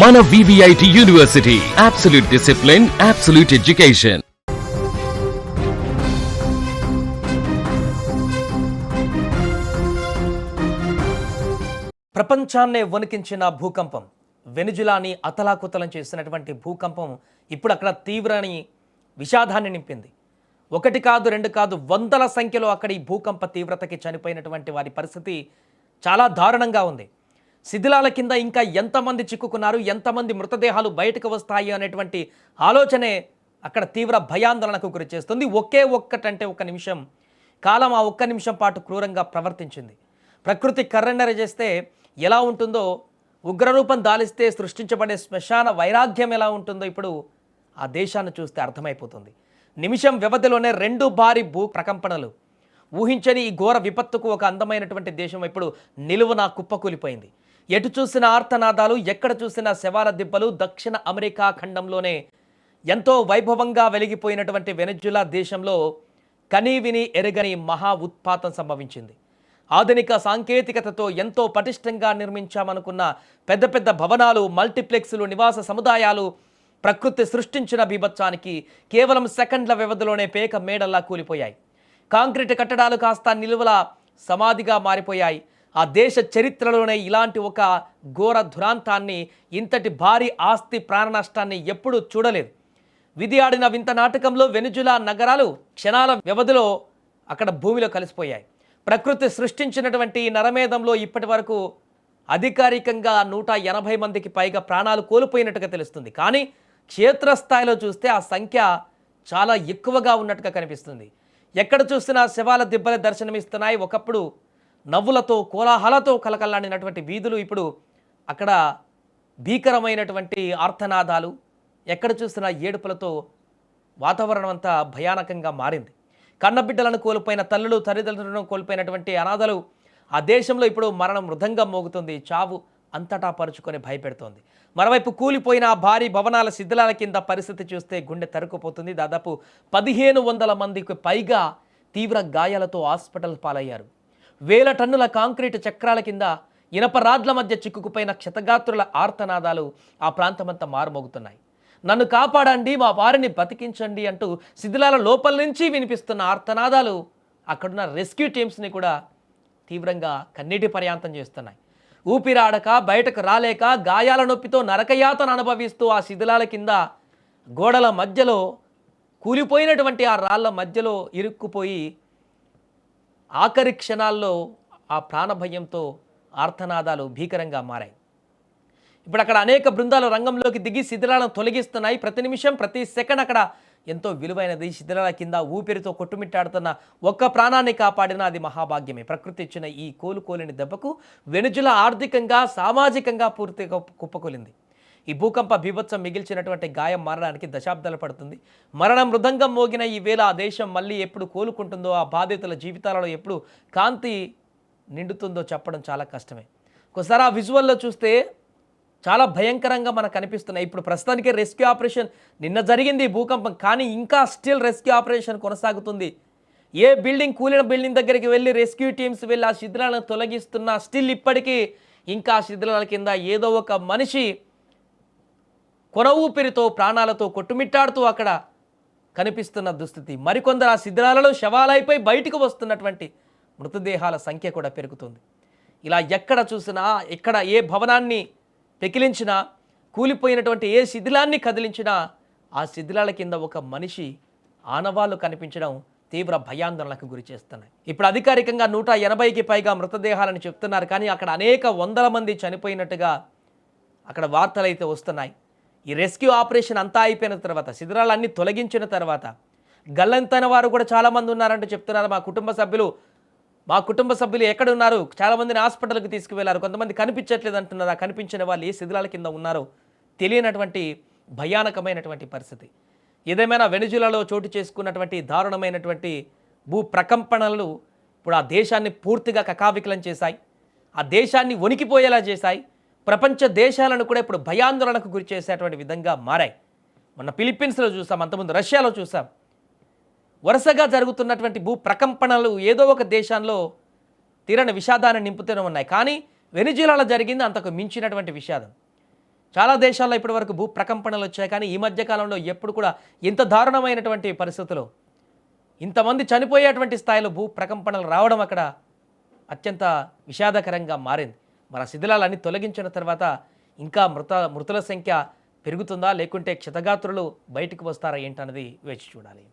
మన VVIT university, absolute discipline, absolute education. ప్రపంచాన్నే వణికించిన భూకంపం, వెనుజులాని అతలాకుతలం చేసినటువంటి భూకంపం ఇప్పుడు అక్కడ తీవ్రని విషాదాన్ని నింపింది. ఒకటి కాదు, రెండు కాదు, వందల సంఖ్యలో అక్కడ ఈ భూకంప తీవ్రతకి చనిపోయినటువంటి వారి పరిస్థితి చాలా దారుణంగా ఉంది. శిథిలాల కింద ఇంకా ఎంతమంది చిక్కుకున్నారు, ఎంతమంది మృతదేహాలు బయటకు వస్తాయి అనేటువంటి ఆలోచనే అక్కడ తీవ్ర భయాందోళనకు గురి చేస్తుంది. ఒక్కటంటే ఒక నిమిషం కాలం ఆ ఒక్క నిమిషం పాటు క్రూరంగా ప్రవర్తించింది. ప్రకృతి కర్రెన్నర చేస్తే ఎలా ఉంటుందో, ఉగ్రరూపం దాలిస్తే సృష్టించబడే శ్మశాన వైరాగ్యం ఎలా ఉంటుందో ఇప్పుడు ఆ దేశాన్ని చూస్తే అర్థమైపోతుంది. నిమిషం వ్యవధిలోనే 2 భారీ భూ ప్రకంపనలు. ఊహించని ఈ ఘోర విపత్తుకు ఒక అందమైనటువంటి దేశం ఇప్పుడు నిలువున కుప్పకూలిపోయింది. ఎటు చూసిన ఆర్తనాదాలు, ఎక్కడ చూసిన శవాల దిబ్బలు. దక్షిణ అమెరికా ఖండంలోనే ఎంతో వైభవంగా వెలిగిపోయినటువంటి వెనెజులా దేశంలో కనీవిని ఎరగని మహా ఉత్పాతం సంభవించింది. ఆధునిక సాంకేతికతతో ఎంతో పటిష్టంగా నిర్మించామనుకున్న పెద్ద పెద్ద భవనాలు, మల్టీప్లెక్స్లు, నివాస సముదాయాలు ప్రకృతి సృష్టించిన బీభత్సానికి కేవలం సెకండ్ల వ్యవధిలోనే పేక మేడల్లా కూలిపోయాయి. కాంక్రీట్ కట్టడాలు కాస్త నిలువల సమాధిగా మారిపోయాయి. ఆ దేశ చరిత్రలోనే ఇలాంటి ఒక ఘోర దురాంతాన్ని, ఇంతటి భారీ ఆస్తి ప్రాణ నష్టాన్ని ఎప్పుడూ చూడలేదు. విధి ఆడిన వింత నాటకంలో వెనుజులా నగరాలు క్షణాల వ్యవధిలో అక్కడ భూమిలో కలిసిపోయాయి. ప్రకృతి సృష్టించినటువంటి నరమేధంలో ఇప్పటి వరకు అధికారికంగా 180 మందికి పైగా ప్రాణాలు కోల్పోయినట్టుగా తెలుస్తుంది. కానీ క్షేత్రస్థాయిలో చూస్తే ఆ సంఖ్య చాలా ఎక్కువగా ఉన్నట్టుగా కనిపిస్తుంది. ఎక్కడ చూసినా శవాల దిబ్బలే దర్శనమిస్తున్నాయి. ఒకప్పుడు నవ్వులతో, కోలాహలతో కలకల్లాడినటువంటి వీధులు ఇప్పుడు అక్కడ భీకరమైనటువంటి ఆర్తనాదాలు, ఎక్కడ చూసినా ఏడుపులతో వాతావరణం అంతా భయానకంగా మారింది. కన్నబిడ్డలను కోల్పోయిన తల్లులు, తల్లిదండ్రులను కోల్పోయినటువంటి అనాథలు. ఆ దేశంలో ఇప్పుడు మరణం మృదంగా మోగుతుంది. చావు అంతటా పరుచుకొని భయపెడుతోంది. మరోవైపు కూలిపోయిన భారీ భవనాల శిథిలాల కింద పరిస్థితి చూస్తే గుండె తరుక్కుపోతుంది. దాదాపు 1500 మందికి పైగా తీవ్ర గాయాలతో హాస్పిటల్ పాలయ్యారు. 1000 టన్నుల కాంక్రీటు చక్రాల కింద ఇనప రాడ్ల మధ్య చిక్కుకుపోయిన క్షతగాత్రుల ఆర్తనాదాలు ఆ ప్రాంతమంతా మారుమోగుతున్నాయి. నన్ను కాపాడండి, మా వారిని బతికించండి అంటూ శిథిలాల లోపల నుంచి వినిపిస్తున్న ఆర్తనాదాలు అక్కడున్న రెస్క్యూ టీమ్స్ని కూడా తీవ్రంగా కన్నీటి పర్యాంతం చేస్తున్నాయి. ఊపిరాడక, బయటకు రాలేక, గాయాల నొప్పితో నరకయాతన అనుభవిస్తూ ఆ శిథిలాల కింద గోడల మధ్యలో కూలిపోయినటువంటి ఆ రాళ్ల మధ్యలో ఇరుక్కుపోయి ఆఖరి క్షణాల్లో ఆ ప్రాణభయంతో ఆర్తనాదాలు భీకరంగా మారాయి. ఇప్పుడు అక్కడ అనేక బృందాలు రంగంలోకి దిగి శిథిలాలను తొలగిస్తున్నాయి. ప్రతి నిమిషం, ప్రతి సెకండ్ అక్కడ ఎంతో విలువైనది. శిథిలాల కింద ఊపిరితో కొట్టుమిట్టాడుతున్న ఒక్క ప్రాణాన్ని కాపాడినా అది మహాభాగ్యమే. ప్రకృతి ఇచ్చిన ఈ కోలుకోలేని దెబ్బకు వెనుజులా ఆర్థికంగా, సామాజికంగా పూర్తిగా కుప్పకూలింది. ఈ భూకంప బీభత్సం మిగిల్చినటువంటి గాయం మారడానికి దశాబ్దాలు పడుతుంది. మరణం మృదంగం మోగిన ఈ వేళ ఆ దేశం మళ్ళీ ఎప్పుడు కోలుకుంటుందో, ఆ బాధితుల జీవితాలలో ఎప్పుడు కాంతి నిండుతుందో చెప్పడం చాలా కష్టమే. ఒకసారి ఆ విజువల్లో చూస్తే చాలా భయంకరంగా మనకు కనిపిస్తున్నాయి. ఇప్పుడు ప్రస్తుతానికి రెస్క్యూ ఆపరేషన్ నిన్న జరిగింది భూకంపం, కానీ ఇంకా స్టిల్ రెస్క్యూ ఆపరేషన్ కొనసాగుతుంది. ఏ బిల్డింగ్, కూలిన బిల్డింగ్ దగ్గరికి వెళ్ళి రెస్క్యూ టీమ్స్ వెళ్ళి ఆ శిథిలాలను తొలగిస్తున్నా స్టిల్ ఇప్పటికీ ఇంకా ఆ శిథిలాల కింద ఏదో ఒక మనిషి కొన ఊపిరితో, ప్రాణాలతో కొట్టుమిట్టాడుతూ అక్కడ కనిపిస్తున్న దుస్థితి. మరికొందరు ఆ శిథిలాలలో శవాలైపోయి బయటకు వస్తున్నటువంటి మృతదేహాల సంఖ్య కూడా పెరుగుతుంది. ఇలా ఎక్కడ చూసినా, ఎక్కడ ఏ భవనాన్ని పెకిలించినా, కూలిపోయినటువంటి ఏ శిథిలాన్ని కదిలించినా ఆ శిథిలాల కింద ఒక మనిషి ఆనవాళ్లు కనిపించడం తీవ్ర భయాందోళనకు గురి చేస్తున్నాయి. ఇప్పుడు అధికారికంగా 180కి పైగా మృతదేహాలను చెప్తున్నారు, కానీ అక్కడ అనేక వందల మంది చనిపోయినట్టుగా అక్కడ వార్తలు అయితే వస్తున్నాయి. ఈ రెస్క్యూ ఆపరేషన్ అంతా అయిపోయిన తర్వాత, శిథిలాలన్నీ తొలగించిన తర్వాత గల్లంతైన వారు కూడా చాలామంది ఉన్నారంటూ చెప్తున్నారు. మా కుటుంబ సభ్యులు ఎక్కడున్నారు, చాలామందిని హాస్పిటల్కి తీసుకువెళ్లారు, కొంతమంది కనిపించట్లేదు అంటున్నారు. ఆ కనిపించిన వాళ్ళు ఏ శిథిలాల కింద ఉన్నారో తెలియనటువంటి భయానకమైనటువంటి పరిస్థితి. ఏదేమైనా వెనుజులాలో చోటు చేసుకున్నటువంటి దారుణమైనటువంటి భూ ప్రకంపనలు ఇప్పుడు ఆ దేశాన్ని పూర్తిగా కకావికలం చేశాయి. ఆ దేశాన్ని వణికిపోయేలా చేశాయి. ప్రపంచ దేశాలను కూడా ఇప్పుడు భయాందోళనకు గురి చేసేటువంటి విధంగా మారాయి. మొన్న ఫిలిప్పీన్స్లో చూసాం, అంతకుముందు రష్యాలో చూసాం. వరుసగా జరుగుతున్నటువంటి భూ ప్రకంపనలు ఏదో ఒక దేశంలో తీరని విషాదాన్ని నింపుతూనే ఉన్నాయి. కానీ వెనిజులాలో జరిగింది అంతకు మించినటువంటి విషాదం. చాలా దేశాల్లో ఇప్పటివరకు భూ ప్రకంపనలు వచ్చాయి, కానీ ఈ మధ్య కాలంలో ఎప్పుడు కూడా ఇంత దారుణమైనటువంటి పరిస్థితులు, ఇంతమంది చనిపోయేటువంటి స్థాయిలో భూ ప్రకంపనలు రావడం అక్కడ అత్యంత విషాదకరంగా మారింది. మరి ఆ శిథిలాలన్నీ తొలగించిన తర్వాత ఇంకా మృతుల సంఖ్య పెరుగుతుందా, లేకుంటే క్షతగాత్రులు బయటకు వస్తారా ఏంటన్నది వేచి చూడాలి.